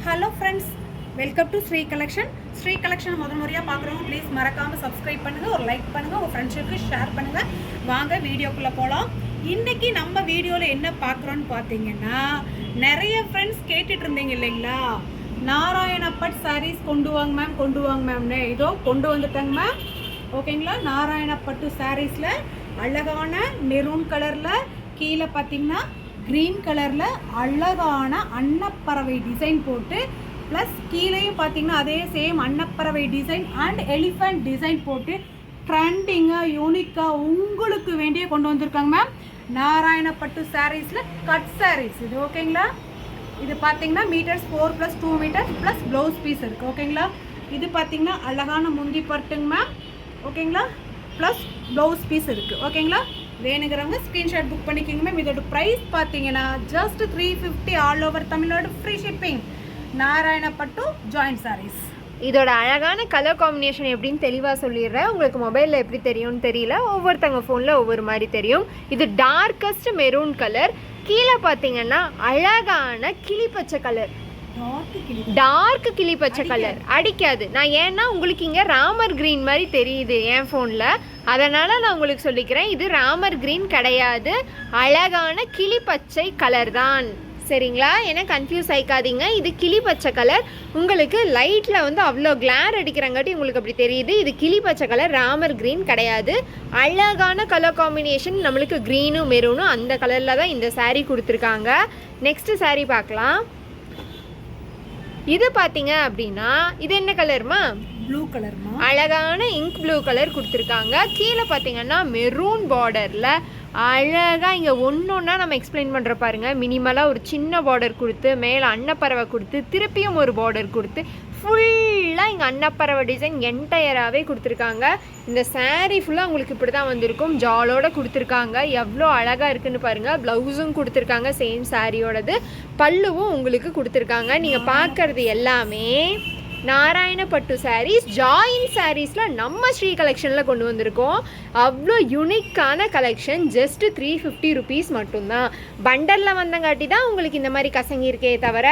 Hello friends, welcome to Sri collection. Sri collection முதல் முறையாக பார்க்குறவங்க ப்ளீஸ் மறக்காமல் சப்ஸ்கிரைப் பண்ணுங்கள், ஒரு லைக் பண்ணுங்கள், உங்கள் ஃப்ரெண்ட்ஸுக்கு ஷேர் பண்ணுங்கள். வாங்க வீடியோக்குள்ளே போகலாம். இன்றைக்கி நம்ம வீடியோவில் என்ன பார்க்குறோன்னு பார்த்தீங்கன்னா, நிறைய ஃப்ரெண்ட்ஸ் கேட்டுட்டு இருந்தீங்க இல்லைங்களா, நாராயணப்பட் சாரீஸ் கொண்டு வாங்க மேம்னு. இதோ கொண்டு வந்துட்டேங்க மேம். ஓகேங்களா, நாராயணப்பட்டு சாரீஸில் அழகான மெரூன் கலரில், கீழே பார்த்தீங்கன்னா க்ரீன் கலரில் அழகான அன்னப்பறவை டிசைன் போட்டு, ப்ளஸ் கீழேயும் பார்த்தீங்கன்னா அதே சேம் அன்னப்பறவை டிசைன் அண்ட் எலிஃபண்ட் டிசைன் போட்டு ட்ரெண்டிங்காக யூனிக்காக உங்களுக்கு வேண்டிய கொண்டு வந்திருக்காங்க மேம். நாராயணப்பட்டு சாரீஸில் கட் சாரீஸ் இது. ஓகேங்களா, இது பார்த்தீங்கன்னா meters 4+2 meter plus blouse piece இருக்குது. ஓகேங்களா, இது பார்த்தீங்கன்னா அழகான முந்தி பட்டுங்க மேம். ஓகேங்களா, ப்ளஸ் ப்ளவுஸ் பீஸ் இருக்குது. ஓகேங்களா, வேணுங்கிறவங்க ஸ்க்ரீன்ஷாட் புக் பண்ணிக்கோங்க மேம். இதோட ப்ரைஸ் பார்த்தீங்கன்னா just 350 all over Tamil Nadu, free shipping. நாராயணப்பட்டு ஜாயிண்ட் சாரீஸ். இதோட அழகான கலர் காம்பினேஷன் எப்படின்னு தெளிவாக சொல்லிடுறேன். உங்களுக்கு மொபைலில் எப்படி தெரியும்னு தெரியல, ஒவ்வொருத்தவங்க ஃபோனில் ஒவ்வொரு மாதிரி தெரியும். இது டார்க்கஸ்ட் மெரூன் கலர், கீழே பார்த்தீங்கன்னா அழகான கிளி பச்சை கலர், டார்க் கிளி பச்சை கலர். அடிக்காது. நான் ஏன்னா உங்களுக்கு இங்கே ராமர் கிரீன் மாதிரி தெரியுது என் ஃபோனில், அதனால் நான் உங்களுக்கு சொல்லிக்கிறேன். இது ராமர் கிரீன் கிடையாது, அழகான கிளி பச்சை கலர் தான். சரிங்களா, ஏன்னா கன்ஃபியூஸ் ஆகிக்காதீங்க. இது கிளி பச்சை கலர். உங்களுக்கு லைட்டில் வந்து அவ்வளோ கிளார் அடிக்கிறங்காட்டி உங்களுக்கு அப்படி தெரியுது. இது கிளி பச்சை கலர், ராமர் கிரீன் கிடையாது. அழகான கலர் காம்பினேஷன், நம்மளுக்கு க்ரீனும் மெரூனும் அந்த கலரில் தான் இந்த சாரீ கொடுத்துருக்காங்க. நெக்ஸ்ட்டு சாரீ பார்க்கலாம். இது பார்த்தீங்க அப்படின்னா இது என்ன கலர்மா? ப்ளூ கலர்மா. அழகான இங்க் ப்ளூ கலர் கொடுத்துருக்காங்க. கீழே பார்த்தீங்கன்னா மெரூன் பார்டரில் அழகாக இங்கே ஒன்றா நம்ம எக்ஸ்பிளைன் பண்ணுற பாருங்க. மினிமலாக ஒரு சின்ன பார்டர் கொடுத்து, மேலே அன்னப்பறவை கொடுத்து, திருப்பியும் ஒரு பார்டர் கொடுத்து, ஃபுல்லாக இங்கே அன்னப்பறவை டிசைன் என்டையராகவே கொடுத்துருக்காங்க. இந்த சாரீ ஃபுல்லாக உங்களுக்கு இப்படி தான் வந்திருக்கும். ஜாலோட கொடுத்துருக்காங்க. எவ்வளோ அழகாக இருக்குன்னு பாருங்கள். ப்ளவுஸும் கொடுத்துருக்காங்க சேம் சாரியோடது. பல்லுவும் உங்களுக்கு கொடுத்துருக்காங்க. நீங்கள் பார்க்குறது எல்லாமே நாராயணப்பட்டு சாரீஸ், ஜாயின் சாரீஸில் நம்ம ஸ்ரீ கலெக்ஷனில் கொண்டு வந்திருக்கோம். அவ்வளோ யூனிக்கான கலெக்ஷன். ஜஸ்ட் 350 ருபீஸ் மட்டும்தான். பண்டலில் வந்தங்காட்டி தான் உங்களுக்கு இந்த மாதிரி கசங்கி இருக்கே தவிர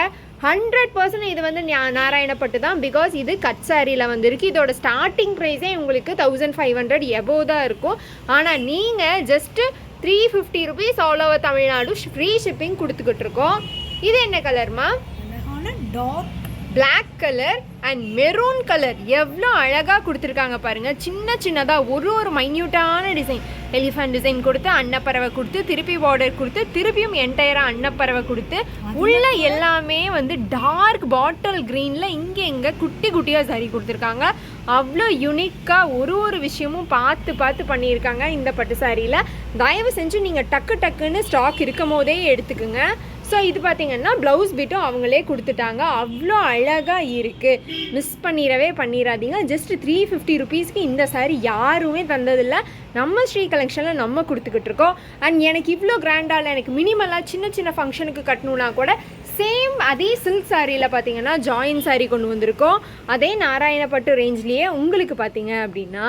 100% இது வந்து நாராயணப்பட்டு தான். பிகாஸ் இது கட் சாரியில் வந்திருக்கு. இதோட ஸ்டார்டிங் ப்ரைஸே உங்களுக்கு 1500 எபோவ் தான் இருக்கும். ஆனால் நீங்கள் just 350 rupees all over Tamil Nadu free shipping கொடுத்துக்கிட்டு இருக்கோம். இது என்ன கலர்மா? Dark black colour and maroon colour. எவ்வளோ அழகாக கொடுத்துருக்காங்க பாருங்கள். சின்ன சின்னதாக ஒரு மைன்யூட்டான டிசைன், எலிஃபண்ட் டிசைன் கொடுத்து, அன்னப்பறவை கொடுத்து, திருப்பி பார்டர் கொடுத்து, திருப்பியும் என்டையராக அன்னப்பறவை கொடுத்து, உள்ள எல்லாமே வந்து டார்க் பாட்டில் க்ரீனில் இங்கே குட்டி குட்டியாக சாரி கொடுத்துருக்காங்க. அவ்வளோ யூனிக்காக ஒரு விஷயமும் பார்த்து பண்ணியிருக்காங்க இந்த பட்டு சாரியில். தயவு செஞ்சு நீங்கள் டக்குன்னு ஸ்டாக் இருக்கும் போதே எடுத்துக்குங்க. ஸோ இது பார்த்தீங்கன்னா ப்ளவுஸ் பீட்டும் அவங்களே கொடுத்துட்டாங்க. அவ்வளோ அழகாக இருக்குது. மிஸ் பண்ணிடாதீங்க. ஜஸ்ட் 350 ருபீஸ்க்கு இந்த சாரீ யாருமே தந்ததில்லை. நம்ம ஸ்ரீ கலெக்ஷனில் நம்ம கொடுத்துக்கிட்டு இருக்கோம். அண்ட் எனக்கு இவ்வளோ கிராண்டால், எனக்கு மினிமலாக சின்ன ஃபங்க்ஷனுக்கு கட்டணுன்னா கூட சேம் அதே சில்க் சாரியில் பார்த்தீங்கன்னா ஜாயின் சாரீ கொண்டு வந்திருக்கோம். அதே நாராயணப்பட்டு ரேஞ்ச்லேயே உங்களுக்கு பார்த்தீங்க அப்படின்னா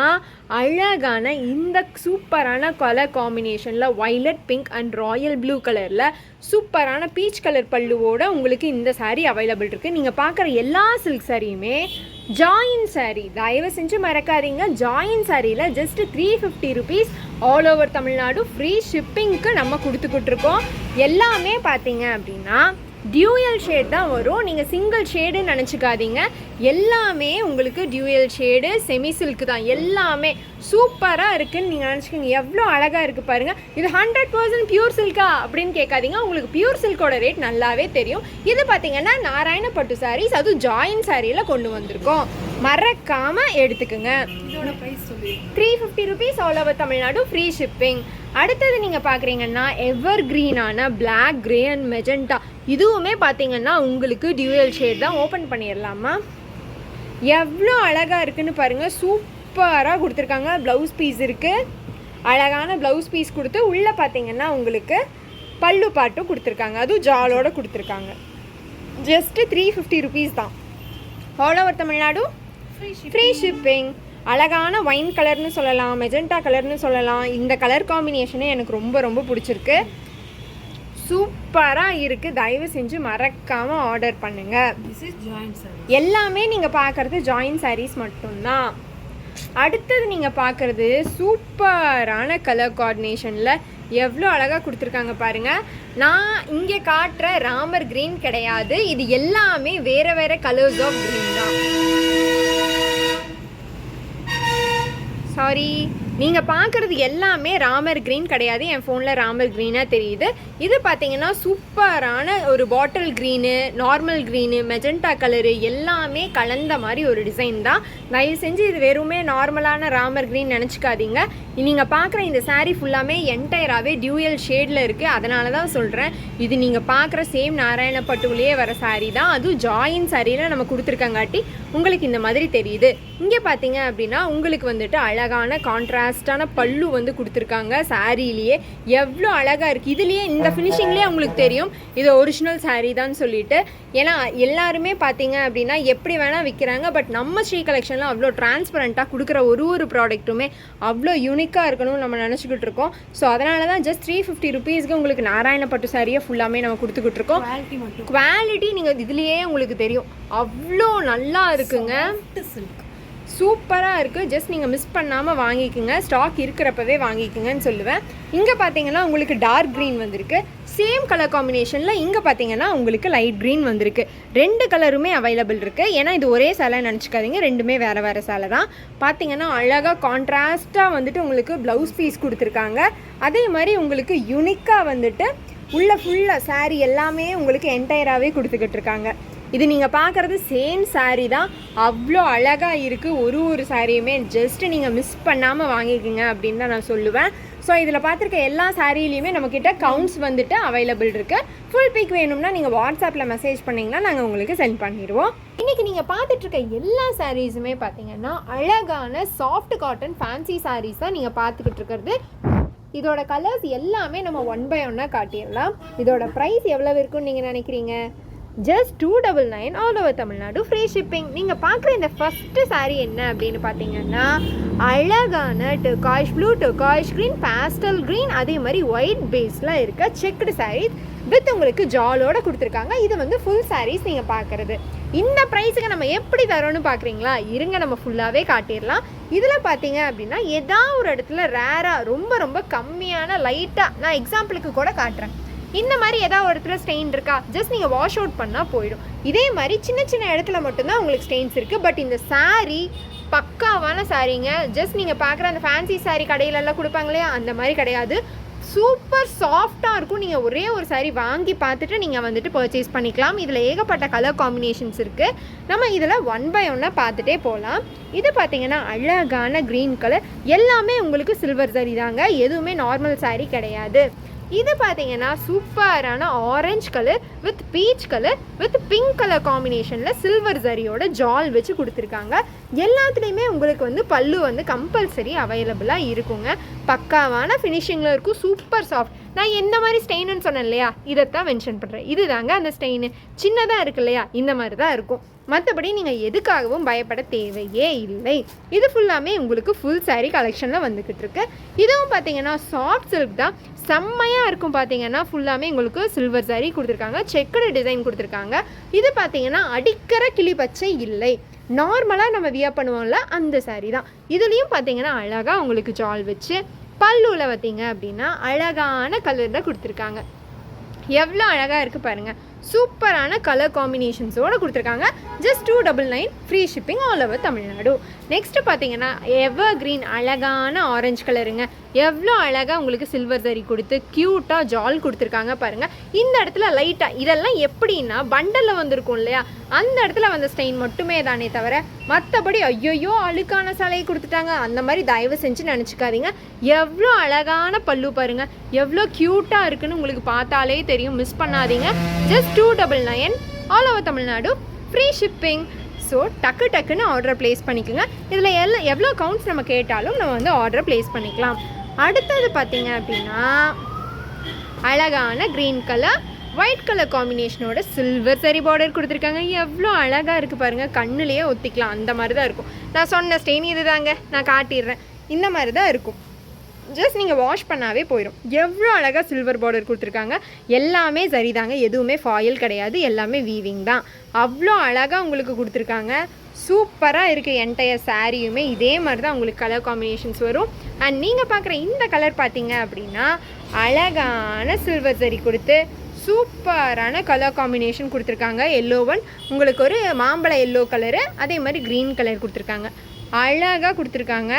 அழகான இந்த சூப்பரான கலர் காம்பினேஷனில் violet pink and Royal blue கலரில் சூப்பரான பீச் கலர் பல்லுவோட உங்களுக்கு இந்த சாரீ அவைலபிள் இருக்குது. நீங்கள் பார்க்குற எல்லா சில்க் சாரியுமே ஜாயின் சாரீ. தயவு செஞ்சு மறக்காதீங்க. ஜாயின் சாரியில் just 350 rupees all over Tamil Nadu free ஷிப்பிங்க்கு நம்ம கொடுத்துக்கிட்ருக்கோம். எல்லாமே பார்த்தீங்க அப்படின்னா டியூயல் ஷேட் தான் வரும். நீங்கள் சிங்கிள் ஷேடுன்னு நினச்சிக்காதீங்க. எல்லாமே உங்களுக்கு டியூயல் ஷேடு, செமி சில்க்கு தான். எல்லாமே சூப்பராக இருக்குதுன்னு நீங்கள் நினச்சிக்கோங்க. எவ்வளோ அழகாக இருக்குது பாருங்கள். இது 100% பியூர் சில்கா அப்படின்னு கேட்காதீங்க. உங்களுக்கு பியூர் சில்கோட ரேட் நல்லாவே தெரியும். இது பார்த்தீங்கன்னா நாராயணப்பட்டு சாரீஸ், அதுவும் ஜாயின் சாரியில் கொண்டு வந்திருக்கோம். மறக்காமல் எடுத்துக்கோங்க. இதோட ப்ரைஸ் சொல்லி 350 rupees all over Tamil Nadu free shipping. அடுத்தது நீங்கள் பார்க்குறீங்கன்னா எவர் க்ரீனான பிளாக், கிரே அண்ட் மெஜெண்டா. இதுவுமே பார்த்தீங்கன்னா உங்களுக்கு டியூயல் ஷேட் தான். ஓப்பன் பண்ணிடலாமா? எவ்வளோ அழகாக இருக்குன்னு பாருங்கள். சூப்பராக கொடுத்துருக்காங்க. ப்ளவுஸ் பீஸ் இருக்குது. அழகான ப்ளவுஸ் பீஸ் கொடுத்து உள்ளே பார்த்தீங்கன்னா உங்களுக்கு பல்லு பாட்டும் கொடுத்துருக்காங்க. அதுவும் ஜாலோட கொடுத்துருக்காங்க. ஜஸ்ட்டு 350 ருபீஸ் தான் all over Tamil Nadu free shipping. அழகான வைன் கலர்னு சொல்லலாம், மெஜெண்டா கலர்னு சொல்லலாம். இந்த கலர் காம்பினேஷனே எனக்கு ரொம்ப பிடிச்சிருக்கு. சூப்பர் சூப்பராக இருக்குது. தயவு செஞ்சு மறக்காமல் ஆர்டர் பண்ணுங்கள். This is joint saree. எல்லாமே நீங்கள் பார்க்குறது ஜாயின் சாரீஸ் மட்டும்தான். அடுத்தது நீங்கள் பார்க்குறது சூப்பரான கலர் கோஆர்டினேஷனில் எவ்வளோ அழகாக கொடுத்துருக்காங்க பாருங்கள். நான் இங்கே காட்டுற ராமர் க்ரீன் கிடையாது, இது எல்லாமே வேறு வேறு கலர்ஸ் ஆஃப் க்ரீன் தான். சாரி, நீங்கள் பார்க்குறது எல்லாமே ராமர் க்ரீன் கிடையாது. என் ஃபோனில் ராமர் க்ரீனாக தெரியுது. இது பார்த்தீங்கன்னா சூப்பரான ஒரு bottle green, normal green, magenta colour எல்லாமே கலந்த மாதிரி ஒரு டிசைன் தான். தயவு செஞ்சு இது வெறுமே நார்மலான ராமர் க்ரீன் நினச்சிக்காதீங்க. நீங்கள் பார்க்குற இந்த சாரீ ஃபுல்லாமே என்டையராகவே டியூயல் ஷேடில் இருக்குது. அதனால தான் சொல்கிறேன், இது நீங்கள் பார்க்குற சேம் நாராயணப்பட்டுலேயே வர சாரீ தான். அதுவும் ஜாயின் சாரியில் நம்ம கொடுத்துருக்கங்காட்டி உங்களுக்கு இந்த மாதிரி தெரியுது. இங்கே பார்த்தீங்க அப்படின்னா உங்களுக்கு வந்துட்டு அழகான கான்ட்ராஸ்டான பல்லு வந்து கொடுத்துருக்காங்க. சாரிலேயே எவ்வளோ அழகாக இருக்குது. இதுலேயே இந்த ஃபினிஷிங்லேயே உங்களுக்கு தெரியும் இது ஒரிஜினல் சாரீ தான் சொல்லிட்டு. ஏன்னா எல்லாருமே பார்த்தீங்க அப்படின்னா எப்படி வேணால் விற்கிறாங்க. பட் நம்ம ஸ்ரீ கலெக்ஷனில் அவ்வளோ டிரான்ஸ்பரண்ட்டாக கொடுக்குற ஒரு ப்ராடக்ட்டுமே அவ்வளோ யூனிக்காக இருக்கணும்னு நம்ம நினச்சிக்கிட்டு இருக்கோம். ஸோ அதனால தான் ஜஸ்ட் 350 ருபீஸ்க்கு உங்களுக்கு நாராயணப்பட்டு சாரியை ஃபுல்லாமே நம்ம கொடுத்துக்கிட்டு இருக்கோம். குவாலிட்டி நீங்கள் இதுலேயே உங்களுக்கு தெரியும் அவ்வளோ நல்லா இருக்குங்க. சூப்பராக இருக்குது. ஜஸ்ட் நீங்கள் மிஸ் பண்ணாமல் வாங்கிக்கோங்க. ஸ்டாக் இருக்கிறப்பவே வாங்கிக்கோங்கன்னு சொல்லுவேன். இங்கே பார்த்தீங்கன்னா உங்களுக்கு டார்க் க்ரீன் வந்திருக்கு. சேம் கலர் காம்பினேஷனில் இங்கே பார்த்தீங்கன்னா உங்களுக்கு லைட் க்ரீன் வந்திருக்கு. 2 கலருமே அவைலபிள் இருக்குது. ஏன்னா இது ஒரே சேலை நினச்சிக்காதீங்க, ரெண்டுமே வேறு வேறு சேலை தான். பார்த்தீங்கன்னா அழகாக கான்ட்ராஸ்ட்டாக வந்துட்டு உங்களுக்கு ப்ளவுஸ் பீஸ் கொடுத்துருக்காங்க. அதே மாதிரி உங்களுக்கு யூனிக்காக வந்துட்டு உள்ள ஃபுல்லாக சாரீ எல்லாமே உங்களுக்கு என்டையராகவே கொடுத்துக்கிட்டு இருக்காங்க. இது நீங்கள் பார்க்குறது சேம் சாரீ தான். அவ்வளோ அழகாக இருக்குது. ஒரு சாரியுமே ஜஸ்ட்டு நீங்கள் மிஸ் பண்ணாமல் வாங்கிக்கோங்க அப்படின்னு தான் நான் சொல்லுவேன். ஸோ இதில் பார்த்துருக்க எல்லா சாரிலையுமே நம்மக்கிட்ட கவுண்ட்ஸ் வந்துட்டு அவைலபிள் இருக்குது. ஃபுல் பிக் வேணும்னா நீங்கள் வாட்ஸ்அப்பில் மெசேஜ் பண்ணிங்கன்னா நாங்கள் உங்களுக்கு சென்ட் பண்ணிடுவோம். இன்றைக்கி நீங்கள் பார்த்துட்ருக்க எல்லா சாரீஸுமே பார்த்தீங்கன்னா அழகான சாஃப்ட் காட்டன் ஃபேன்சி சாரீஸ் தான் நீங்கள் பார்த்துக்கிட்டு இருக்கிறது. இதோட கலர்ஸ் எல்லாமே நம்ம 1 by 1 காட்டிடலாம். இதோட ப்ரைஸ் எவ்வளோ இருக்குன்னு நீங்கள் நினைக்கிறீங்க? Just 299 all over Tamil Nadu, free shipping. நீங்கள் பார்க்குற இந்த ஃபஸ்ட்டு சாரீ என்ன அப்படின்னு பார்த்தீங்கன்னா அழகான டர்காஷ் ப்ளூ, டர்காஷ் க்ரீன், பேஸ்டல் க்ரீன், அதே மாதிரி ஒயிட் பேஸில் இருக்க செக்குடு சாரீஸ் வித் உங்களுக்கு ஜாலோட கொடுத்துருக்காங்க. இது வந்து ஃபுல் சாரீஸ் நீங்கள் பார்க்குறது. இந்த ப்ரைஸுக்கு நம்ம எப்படி தரோன்னு பார்க்குறீங்களா? இருங்க நம்ம ஃபுல்லாகவே காட்டிடலாம். இதில் பார்த்தீங்க அப்படின்னா ஏதாவது ஒரு இடத்துல ரேராக ரொம்ப கம்மியான லைட்டாக, நான் எக்ஸாம்பிளுக்கு கூட காட்டுறேன், இந்த மாதிரி ஏதாவது ஒரு இடத்துல ஸ்டெயின் இருக்கா, ஜஸ்ட் நீங்கள் வாஷ் அவுட் பண்ணால் போயிடும். இதே மாதிரி சின்ன இடத்துல மட்டும்தான் உங்களுக்கு ஸ்டெயின்ஸ் இருக்குது. பட் இந்த சாரீ பக்காவான சாரீங்க. ஜஸ்ட் நீங்கள் பார்க்குற அந்த ஃபேன்சி சாரீ கடையிலெல்லாம் கொடுப்பாங்க இல்லையா, அந்த மாதிரி கிடையாது. சூப்பர் சாஃப்டாக இருக்கும். நீங்கள் ஒரே ஒரு சாரீ வாங்கி பார்த்துட்டு நீங்கள் வந்துட்டு பர்ச்சேஸ் பண்ணிக்கலாம். இதில் ஏகப்பட்ட கலர் காம்பினேஷன்ஸ் இருக்குது. நம்ம இதில் 1 by 1 பார்த்துட்டே போகலாம். இது பார்த்தீங்கன்னா அழகான க்ரீன் கலர், எல்லாமே உங்களுக்கு சில்வர் சாரீ தாங்க, எதுவுமே நார்மல் சாரீ கிடையாது. இது பார்த்தீங்கன்னா சூப்பரான orange colour with peach colour with pink colour காம்பினேஷனில் சில்வர் சரியோட ஜால் வச்சு கொடுத்துருக்காங்க. எல்லாத்துலேயுமே உங்களுக்கு வந்து பல்லு வந்து கம்பல்சரி அவைலபிளாக இருக்குங்க. பக்காவான ஃபினிஷிங்கில் இருக்கும். Super soft. நான் எந்த மாதிரி ஸ்டெயின்னு சொன்னேன் இல்லையா, இதைத்தான் மென்ஷன் பண்ணுறேன். இது தாங்க அந்த ஸ்டெயின். சின்னதாக இருக்கு இல்லையா, இந்த மாதிரி தான் இருக்கும். மற்றபடி நீங்கள் எதுக்காகவும் பயப்பட தேவையே இல்லை. இது ஃபுல்லாமே உங்களுக்கு ஃபுல் சாரீ கலெக்ஷனில் வந்துக்கிட்டு இருக்கு. இதுவும் பார்த்தீங்கன்னா சாஃப்ட் சில்க் தான், செம்மையாக இருக்கும். பார்த்தீங்கன்னா ஃபுல்லாமே உங்களுக்கு சில்வர் சாரீ கொடுத்துருக்காங்க, செக்குடு டிசைன் கொடுத்துருக்காங்க. இது பார்த்தீங்கன்னா அடிக்கிற கிளி பச்சை இல்லை, நார்மலாக நம்ம வியர் பண்ணுவோம்ல அந்த சாரீ தான். இதுலேயும் பார்த்தீங்கன்னா அழகாக உங்களுக்கு ஜால் வச்சு பல்லுவில் பார்த்தீங்க அப்படின்னா அழகான கலரில் கொடுத்துருக்காங்க. எவ்வளோ அழகாக இருக்குது பாருங்கள். சூப்பரான கலர் காம்பினேஷன்ஸோடு கொடுத்துருக்காங்க. Just 299 free shipping all over Tamil Nadu. Next பார்த்தீங்கன்னா எவர் க்ரீன் அழகான ஆரஞ்சு கலருங்க. எவ்வளோ அழகாக உங்களுக்கு சில்வர் சரி கொடுத்து க்யூட்டாக ஜால் கொடுத்துருக்காங்க பாருங்கள். இந்த இடத்துல லைட்டாக இதெல்லாம் எப்படின்னா பண்டலில் வந்திருக்கும் இல்லையா, அந்த இடத்துல வந்த ஸ்டெயின் மட்டுமே தானே தவிர மற்றபடி ஐயோ அழுக்கான சிலையை கொடுத்துட்டாங்க அந்த மாதிரி தயவு செஞ்சு நினச்சிக்காதீங்க. எவ்வளோ அழகான பல்லு பாருங்கள், எவ்வளோ க்யூட்டாக இருக்குன்னு உங்களுக்கு பார்த்தாலே தெரியும். மிஸ் பண்ணாதீங்க. Just 299 all over Tamil Nadu, free shipping. So டக்குன்னு ஆர்டரை ப்ளேஸ் பண்ணிக்கோங்க. இதில் எவ்வளோ கவுண்ட்ஸ் நம்ம கேட்டாலும் நம்ம வந்து ஆர்டரை ப்ளேஸ் பண்ணிக்கலாம். அடுத்தது பார்த்தீங்க அப்படின்னா அழகான க்ரீன் கலர் ஒயிட் கலர் காம்பினேஷனோட சில்வர் சரி பார்டர் கொடுத்துருக்காங்க. எவ்வளோ அழகாக இருக்குது பாருங்கள், கண்ணுலேயே ஒத்திக்கலாம் அந்த மாதிரி தான் இருக்கும். நான் சொன்ன ஸ்டெயின் இது தாங்க, நான் காட்டிடுறேன். இந்த மாதிரி தான் இருக்கும். ஜஸ்ட் நீங்கள் வாஷ் பண்ணாவே போயிடும். எவ்வளோ அழகாக சில்வர் பார்டர் கொடுத்துருக்காங்க. எல்லாமே சரிதாங்க, எதுவுமே ஃபாயில் கிடையாது, எல்லாமே வீவிங் தான். அவ்வளோ அழகாக உங்களுக்கு கொடுத்துருக்காங்க. சூப்பராக இருக்குது. என்டையர் சாரியுமே இதே மாதிரி தான் உங்களுக்கு கலர் காம்பினேஷன்ஸ் வரும். அண்ட் நீங்கள் பார்க்குற இந்த கலர் பார்த்தீங்க அப்படின்னா அழகான சில்வர் ஜரி கொடுத்து சூப்பரான கலர் காம்பினேஷன் கொடுத்துருக்காங்க. எல்லோ ஒன் உங்களுக்கு ஒரு மாம்பழ எல்லோ கலரு, அதே மாதிரி க்ரீன் கலர் கொடுத்துருக்காங்க. அழகாக கொடுத்துருக்காங்க.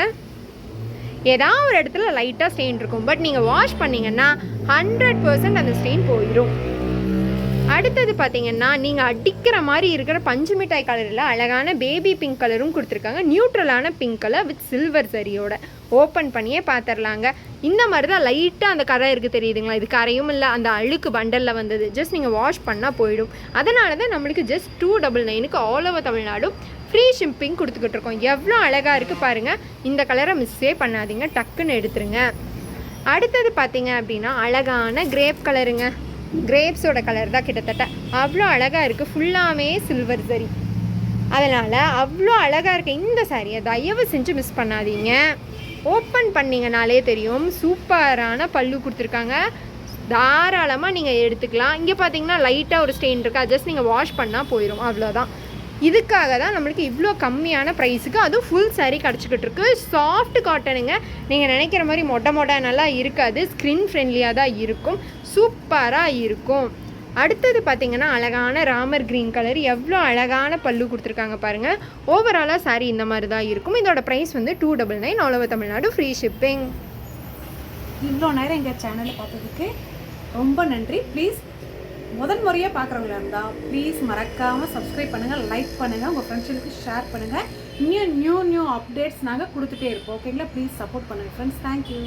ஏதாவது ஒரு இடத்துல லைட்டாக ஸ்டெயின் இருக்கும், பட் நீங்கள் வாஷ் பண்ணிங்கன்னா 100% அந்த ஸ்டெயின் போயிடும். அடுத்தது பார்த்தீங்கன்னா நீங்கள் அடிக்கிற மாதிரி இருக்கிற பஞ்சு மிட்டாய் கலரில் அழகான பேபி பிங்க் கலரும் கொடுத்துருக்காங்க. நியூட்ரலான பிங்க் கலர் வித் சில்வர் சரியோட. ஓப்பன் பண்ணியே பார்த்துடலாங்க. இந்த மாதிரி தான் லைட்டாக அந்த கரை இருக்குது தெரியுதுங்களா? இது கரையும் இல்லை, அந்த அழுக்கு பண்டலில் வந்தது. ஜஸ்ட் நீங்கள் வாஷ் பண்ணால் போயிடும். அதனால தான் நம்மளுக்கு ஜஸ்ட் 299க்கு all over Tamil Nadu free shipping கொடுத்துக்கிட்டு இருக்கோம். எவ்வளோ அழகாக இருக்குது பாருங்கள். இந்த கலரை மிஸ்ஸே பண்ணாதீங்க, டக்குன்னு எடுத்துருங்க. அடுத்தது பார்த்தீங்க அப்படின்னா அழகான கிரேப் கலருங்க. கிரேப்ஸோட கலர் தான் கிட்டத்தட்ட. அவ்வளோ அழகாக இருக்குது. ஃபுல்லாமே சில்வர் சரி. அதனால் அவ்வளோ அழகாக இருக்க இந்த சாரியை தயவு செஞ்சு மிஸ் பண்ணாதீங்க. ஓப்பன் பண்ணிங்கனாலே தெரியும். சூப்பரான பல்லு கொடுத்துருக்காங்க. தாராளமாக நீங்கள் எடுத்துக்கலாம். இங்கே பார்த்தீங்கன்னா லைட்டாக ஒரு ஸ்டெயின் இருக்கா, ஜஸ்ட் நீங்கள் வாஷ் பண்ணால் போயிடும், அவ்வளோதான். இதுக்காக தான் நம்மளுக்கு இவ்வளோ கம்மியான ப்ரைஸுக்கு அதுவும் ஃபுல் சாரீ கிடச்சிக்கிட்டு இருக்கு. சாஃப்ட் காட்டனுங்க. நீங்கள் நினைக்கிற மாதிரி மொட்டை நல்லா இருக்காது, ஸ்கின் ஃப்ரெண்ட்லியாக தான் இருக்கும். சூப்பராக இருக்கும். அடுத்தது பார்த்திங்கன்னா அழகான ராமர் க்ரீன் கலர். எவ்வளோ அழகான பல்லு கொடுத்துருக்காங்க பாருங்கள். ஓவராலாக சாரீ இந்த மாதிரி தான் இருக்கும். இதோட ப்ரைஸ் வந்து 299 all over Tamil Nadu free shipping. இவ்வளோ நேரம் எங்கள் சேனலில் பார்த்ததுக்கு ரொம்ப நன்றி. ப்ளீஸ் முதல் முறையாக பார்க்குறவங்களா இருந்தால் ப்ளீஸ் மறக்காமல் சப்ஸ்கிரைப் பண்ணுங்கள், லைக் பண்ணுங்கள், உங்கள் ஃப்ரெண்ட்ஸுக்கு ஷேர் பண்ணுங்கள். நியூ அப்டேட்ஸ் நாங்கள் கொடுத்துட்டே இருப்போம். ஓகேங்களா? ப்ளீஸ் சப்போர்ட் பண்ணுங்கள் ஃப்ரெண்ட்ஸ். தேங்க்யூ.